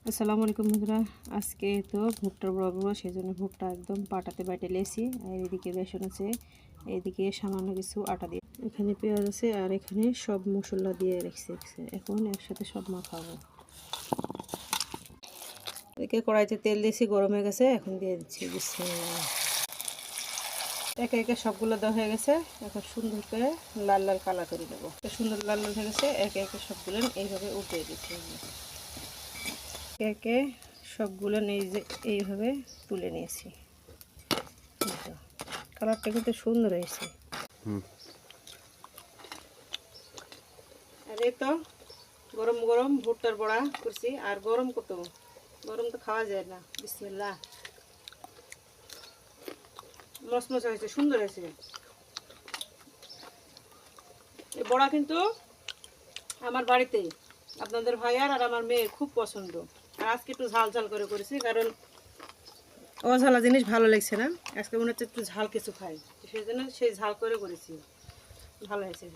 আসসালামু আলাইকুম বন্ধুরা, আজকে তো ভুট্টার বড়া সেই জন্য ভুট্টা একদম পাটাতে বেটে লেছি। আর এদিকে বেসন আছে, এদিকে সামান্য কিছু আটা দিয়ে, এখানে পেঁয়াজ আছে, আর এখানে সব মশলা দিয়ে রেখেছি। এখন একসাথে সব মাখাবো। এদিকে কড়াইতে তেল দিয়েছি, গরম হয়ে গেছে, এখন দিয়ে দিচ্ছি বিসমিল্লাহ। একে একে সবগুলো দেওয়া হয়ে গেছে। এখন সুন্দর করে লাল লাল কালার করে দেবো। সুন্দর লাল লাল হয়ে গেছে, একে একে সবগুলো এইভাবে উঠিয়ে দিচ্ছি। একে সবগুলো এইভাবে তুলে নিয়েছি। কালারটা কিন্তু সুন্দর হয়েছে। আর এই তো গরম গরম ভুট্টার বড়া করছি। আর গরম গরম তো খাওয়া যায় না। বিসমিল্লাহ। মচমচা হয়েছে, সুন্দর হয়েছে। এই বড়া কিন্তু আমার বাড়িতেই আপনাদের ভাইয়ার আর আমার মেয়ের খুব পছন্দ। আর আজকে একটু ঝাল ঝাল করে করেছি, কারণ অঝালা জিনিস ভালো লাগছে না। আজকে মনে হচ্ছে একটু ঝাল কিছু খাই, সেই জন্য সেই ঝাল করে করেছি। ভালো হয়েছে।